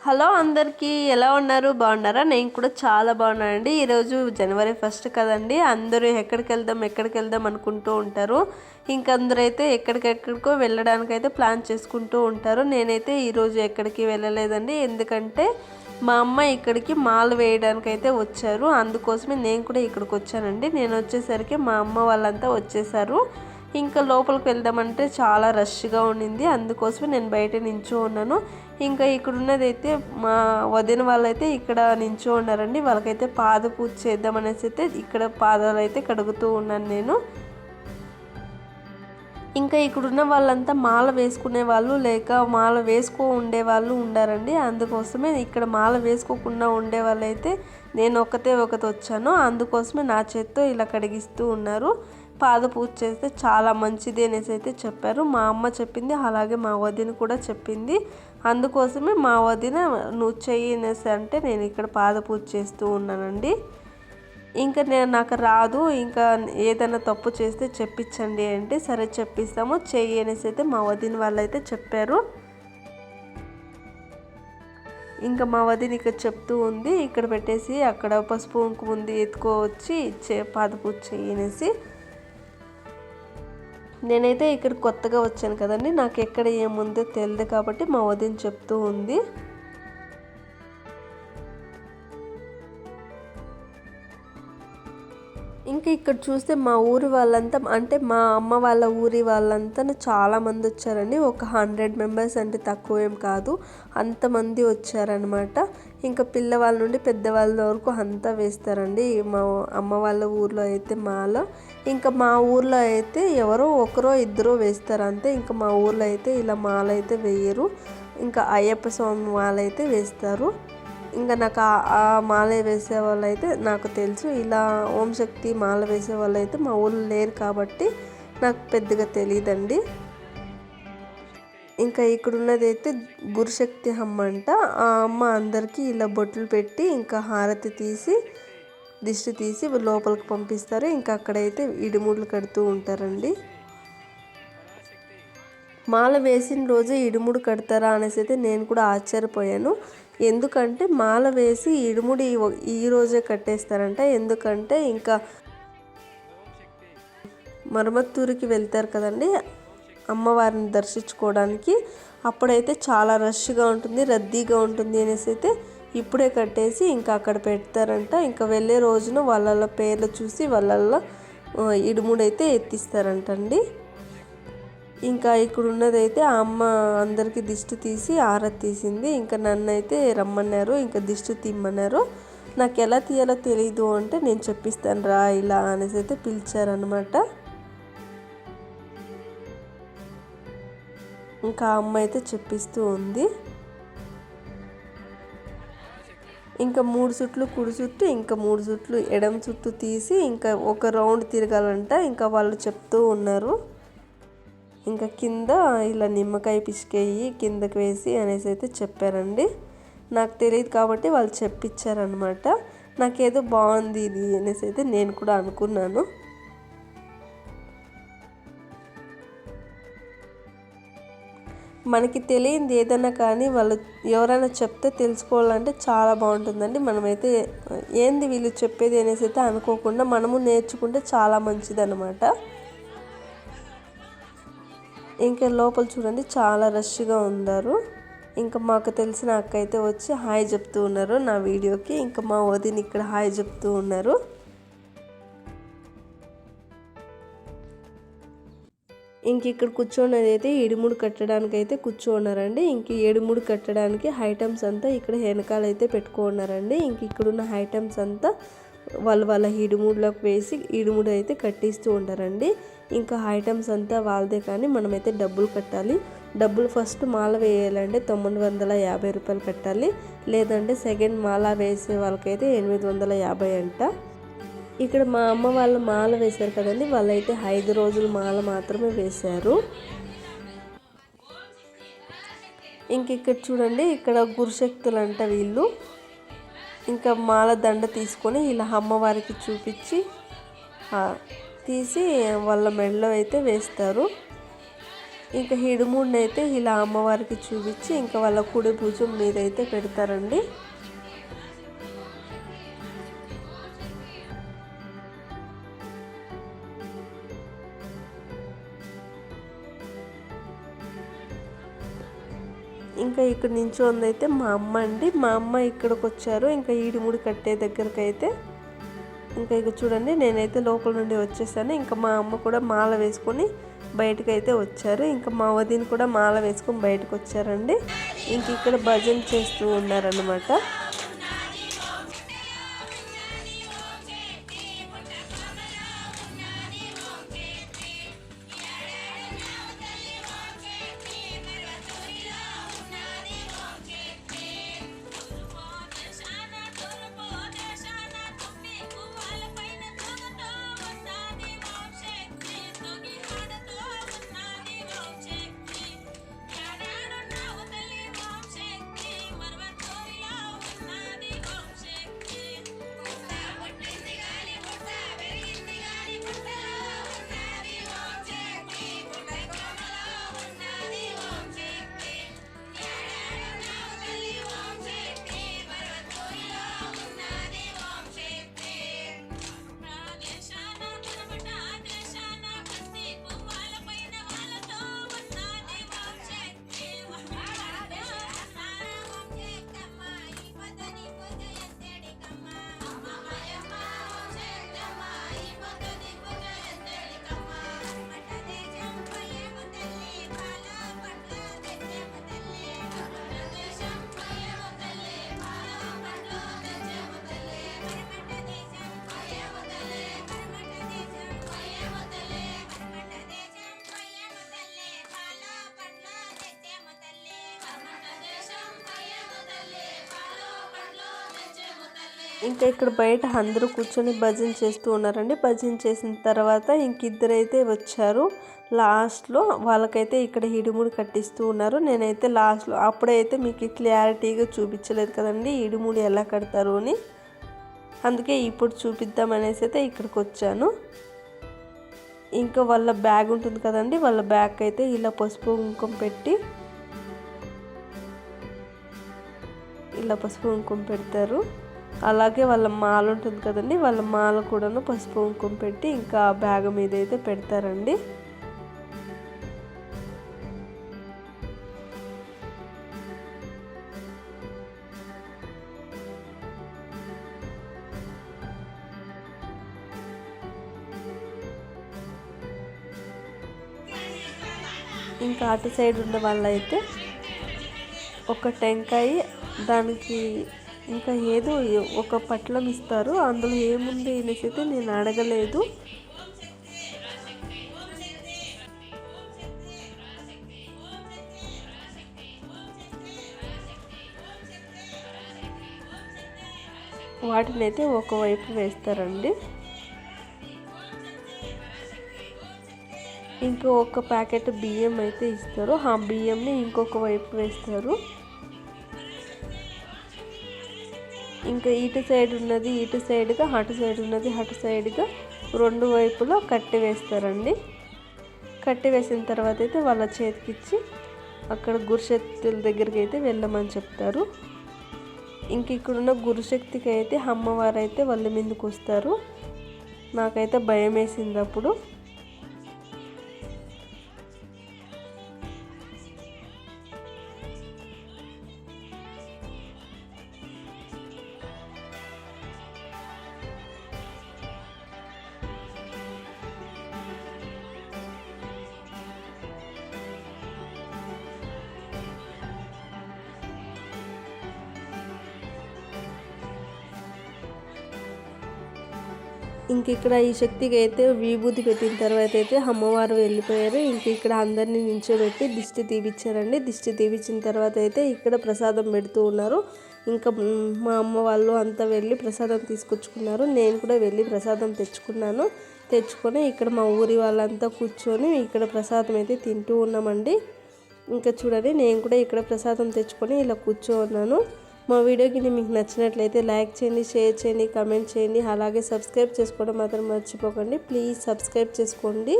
Hello అందరికీ ఎలా ఉన్నారు? బాగున్నారా? నేను కూడా చాలా బాగున్నానండి. ఈరోజు జనవరి 1 కదండి. అందరూ ఎక్కడికి వెళ్దాం అనుకుంటూ ఉంటారు. ఇంకా అందరైతే ఎక్కడికెక్కడికో వెళ్ళడానికైతే ప్లాన్ చేసుకుంటూ ఉంటారు. నేనైతే ఈరోజు ఎక్కడికి వెళ్ళలేదండి. ఎందుకంటే మా అమ్మ ఇక్కడికి మాల వేయడానికైతే వచ్చారు. అందుకోసమే నేను కూడా ఇక్కడికి వచ్చానండి. నేను వచ్చేసరికి మా అమ్మ వాళ్ళంతా వచ్చేసారు. ఇంకా లోపలికి వెళ్దామంటే చాలా రష్గా ఉండింది. అందుకోసమే నేను బయట నించో ఉన్నాను. ఇంకా ఇక్కడ ఉన్నదైతే మా వదిన వాళ్ళైతే ఇక్కడ నించో ఉన్నారండి. వాళ్ళకైతే పాద పూజ చేద్దామనేసి అయితే ఇక్కడ పాదాలు అయితే కడుగుతూ ఉన్నాను నేను. ఇంకా ఇక్కడున్న వాళ్ళంతా మాల వేసుకునే వాళ్ళు లేక మాల వేసుకో ఉండే వాళ్ళు ఉండారండి. అందుకోసమే ఇక్కడ మాల వేసుకోకుండా ఉండే వాళ్ళైతే నేను ఒకటి వచ్చాను. అందుకోసమే నా చేత్తో ఇలా కడిగిస్తూ ఉన్నారు. పాద పూజ చేస్తే చాలా మంచిది అనేసి అయితే చెప్పారు. మా అమ్మ చెప్పింది, అలాగే మా వదిన కూడా చెప్పింది. అందుకోసమే మా వదిన నువ్వు చెయ్యి అనేసి అంటే నేను ఇక్కడ పాద పూజ చేస్తూ ఉన్నానండి. ఇంకా నాకు రాదు, ఇంకా ఏదైనా తప్పు చేస్తే చెప్పించండి అంటే సరే చెప్పిస్తాము చెయ్యి అనేసి అయితే మా వదిన వాళ్ళు అయితే చెప్పారు. ఇంకా మా వదిన ఇక్కడ చెప్తూ ఉంది, ఇక్కడ పెట్టేసి అక్కడ పసుపు కుంకుమ ఉంది ఎత్తుకోవచ్చి పాద పూజ చెయ్యి అనేసి. నేనైతే ఇక్కడ కొత్తగా వచ్చాను కదండి, నాకు ఎక్కడ ఏముందో తెలియదు కాబట్టి మా వదిన చెప్తూ ఉంది. ఇంకా ఇక్కడ చూస్తే మా ఊరి వాళ్ళంతా అంటే మా అమ్మ వాళ్ళ ఊరి వాళ్ళంతా చాలామంది వచ్చారండి. ఒక 100 మెంబర్స్ అంటే తక్కువ ఏం కాదు, అంతమంది వచ్చారనమాట. ఇంకా పిల్లవాళ్ళ నుండి పెద్దవాళ్ళ వరకు అంతా వేస్తారండి మా అమ్మ వాళ్ళ ఊర్లో అయితే మాల. ఇంకా మా ఊర్లో అయితే ఎవరో ఒకరో ఇద్దరో వేస్తారు అంతే. ఇంకా మా ఊర్లో అయితే ఇలా మాల అయితే వేయరు. ఇంకా అయ్యప్ప స్వామి మాల అయితే వేస్తారు. ఇంకా నాకు ఆ మాల వేసే వాళ్ళు అయితే నాకు తెలుసు. ఇలా ఓం శక్తి మాల వేసే వాళ్ళు అయితే మా ఊళ్ళో లేరు కాబట్టి నాకు పెద్దగా తెలియదండి. ఇంకా ఇక్కడ ఉన్నదైతే గురుశక్తి అమ్మ అంట. ఆ అమ్మ అందరికీ ఇలా బొట్లు పెట్టి ఇంకా హారతి తీసి దిష్టి తీసి లోపలికి పంపిస్తారు. ఇంకా అక్కడైతే ఇడుముడులు కడుతూ ఉంటారండి. మాల వేసిన రోజే ఇడుముడు కడతారా అనేసి అయితే నేను కూడా ఆశ్చర్యపోయాను. ఎందుకంటే మాల వేసి ఇడుముడి ఈ రోజే కట్టేస్తారంట. ఎందుకంటే ఇంకా మరమత్తూరుకి వెళ్తారు కదండి అమ్మవారిని దర్శించుకోవడానికి, అప్పుడైతే చాలా రష్గా ఉంటుంది, రద్దీగా ఉంటుంది అనేసి అయితే ఇప్పుడే కట్టేసి ఇంకా అక్కడ పెడతారంట. ఇంకా వెళ్ళే రోజున వాళ్ళ పేర్లు చూసి వాళ్ళ ఇడుముడైతే ఎత్తిస్తారంటండి. ఇంకా ఇక్కడ ఉన్నదైతే ఆ అమ్మ అందరికీ దిష్టి తీసి ఆరతి తీసింది. ఇంకా నన్ను అయితే రమ్మన్నారు, ఇంకా దిష్టి తీయమన్నారు. నాకు ఎలా తీయాలో తెలీదు అంటే నేను చెప్పిస్తాను రా ఇలా అనేసి అయితే పిలిచారనమాట. ఇంకా ఆ అమ్మ అయితే చెప్పిస్తూ ఉంది. ఇంకా 3 చుట్లు కుడి చుట్టూ, ఇంకా 3 చుట్లు ఎడమ చుట్టూ తీసి ఇంకా ఒక రౌండ్ తిరగాలంట. ఇంకా వాళ్ళు చెప్తూ ఉన్నారు. ఇంకా కింద ఇలా నిమ్మకాయ పిసికేయి కిందకి వేసి అనేసి అయితే చెప్పారండి. నాకు తెలియదు కాబట్టి వాళ్ళు చెప్పించారనమాట. నాకేదో బాగుంది ఇది అనేసి అయితే నేను కూడా అనుకున్నాను. మనకి తెలియంది ఏదైనా కానీ వాళ్ళు ఎవరైనా చెప్తే తెలుసుకోవాలంటే చాలా బాగుంటుందండి. మనమైతే ఏంది వీళ్ళు చెప్పేది అనేసి అయితే అనుకోకుండా మనము నేర్చుకుంటే చాలా మంచిదన్నమాట. ఇంకా లోపల చూడండి చాలా రష్గా ఉన్నారు. ఇంకా మాకు తెలిసిన అక్క అయితే వచ్చి హాయ్ చెప్తూ ఉన్నారు నా వీడియోకి. ఇంకా మా వదిన ఇక్కడ హాయ్ చెప్తూ ఉన్నారు. ఇంక ఇక్కడ కూర్చోన్నది అయితే ఇడుముడు కట్టడానికి అయితే కూర్చోన్నారండి. ఇంక ఇడుముడు కట్టడానికి ఐటమ్స్ అంతా ఇక్కడ వెనకాలైతే పెట్టుకున్నారండి. ఇంక ఇక్కడున్న ఐటమ్స్ అంతా వాళ్ళ ఇడుముడులోకి వేసి ఇడుముడు అయితే కట్టిస్తూ ఉంటారండి. ఇంకా ఐటమ్స్ అంతా వాళ్ళదే కానీ మనమైతే డబ్బులు కట్టాలి. డబ్బులు ఫస్ట్ మాల వేయాలంటే 950 రూపాయలు కట్టాలి. లేదంటే సెకండ్ మాల వేసే వాళ్ళకైతే 850 అంట. ఇక్కడ మా అమ్మ వాళ్ళు మాల వేశారు కదండి, వాళ్ళైతే 5 రోజులు మాల మాత్రమే వేశారు. ఇంక ఇక్కడ చూడండి, ఇక్కడ గురుశక్తులు అంట వీళ్ళు. ఇంకా మాల దండ తీసుకొని ఇలా అమ్మవారికి చూపించి తీసి వాళ్ళ మెడలో అయితే వేస్తారు. ఇంకా ఇడుముడిని అయితే ఇలా అమ్మవారికి చూపించి ఇంకా వాళ్ళ కుడి భుజం మీద అయితే పెడతారండి. ఇంకా ఇక్కడ నించోంది అయితే మా అమ్మ అండి. మా అమ్మ ఇక్కడికి వచ్చారు ఇంకా ఈడుముడి కట్టే దగ్గరకు అయితే. ఇంకా ఇక చూడండి నేనైతే లోపల నుండి వచ్చేసాను. ఇంకా మా అమ్మ కూడా మాల వేసుకొని బయటకు అయితే వచ్చారు. ఇంకా మా వదిన కూడా మాల వేసుకొని బయటకు వచ్చారండి. ఇంక ఇక్కడ భజన చేస్తూ ఉన్నారనమాట. ఇంకా ఇక్కడ బయట అందరూ కూర్చొని భజన చేస్తూ ఉన్నారండి. భజన చేసిన తర్వాత ఇంకిద్దరైతే వచ్చారు లాస్ట్లో. వాళ్ళకైతే ఇక్కడ ఇడుముడి కట్టిస్తూ ఉన్నారు. నేనైతే లాస్ట్లో అప్పుడైతే మీకు క్లారిటీగా చూపించలేదు కదండి ఇడుముడి ఎలా కడతారు అని. అందుకే ఇప్పుడు చూపిద్దాం అనేసి అయితే ఇక్కడికి వచ్చాను. ఇంకా వాళ్ళ బ్యాగ్ ఉంటుంది కదండి, వాళ్ళ బ్యాగ్ అయితే ఇలా పసుపు కుంకుమ పెట్టి ఇలా పసుపు కుంకుమ పెడతారు. అలాగే వాళ్ళ మాల ఉంటుంది కదండి, వాళ్ళ మాల కూడాను పసుపు కుంకుమ పెట్టి ఇంకా బ్యాగ్ మీద అయితే పెడతారండి. ఇంకా అటు సైడ్ ఉన్న వాళ్ళైతే ఒక టెంకాయ దానికి ఇంకా ఏదో ఒక పట్లం ఇస్తారు. అందులో ఏముంది అనేసి అయితే నేను అడగలేదు. వాటిని అయితే ఒకవైపు వేస్తారండి. ఇంకా ఒక ప్యాకెట్ బియ్యం అయితే ఇస్తారు. ఆ బియ్యంని ఇంకొక వైపు వేస్తారు. ఇంకా ఇటు సైడ్ ఉన్నది ఇటు సైడ్గా, అటు సైడ్ ఉన్నది అటు సైడ్గా రెండు వైపులో కట్టి వేస్తారండి. కట్టి వేసిన తర్వాత అయితే వాళ్ళ చేతికిచ్చి అక్కడ గురుశక్తుల దగ్గరికి అయితే వెళ్ళమని చెప్తారు. ఇంక ఇక్కడున్న గురుశక్తికి అయితే అమ్మవారు అయితే వాళ్ళ మీదకి వస్తారు. నాకైతే భయం వేసింది అప్పుడు. ఇంక ఇక్కడ ఈ శక్తికి అయితే విభూతి పెట్టిన తర్వాత అయితే అమ్మవారు వెళ్ళిపోయారు. ఇంక ఇక్కడ అందరినీ నించోబెట్టి దిష్టి తీపిచ్చారండి. దిష్టి తీపిచ్చిన తర్వాత అయితే ఇక్కడ ప్రసాదం పెడుతూ ఉన్నారు. ఇంకా మా అమ్మ వాళ్ళు అంతా వెళ్ళి ప్రసాదం తీసుకొచ్చుకున్నారు. నేను కూడా వెళ్ళి ప్రసాదం తెచ్చుకొని ఇక్కడ మా ఊరి వాళ్ళంతా కూర్చొని ఇక్కడ ప్రసాదం అయితే తింటూ ఉన్నామండి. ఇంకా చూడండి నేను కూడా ఇక్కడ ప్రసాదం తెచ్చుకొని ఇలా కూర్చోన్నాను. మా వీడియోకి మీకు నచ్చినట్లయితే లైక్ చేయండి, షేర్ చేయండి, కామెంట్ చేయండి. అలాగే సబ్స్క్రైబ్ చేసుకోవడం మాత్రం మర్చిపోకండి. ప్లీజ్ సబ్స్క్రైబ్ చేసుకోండి.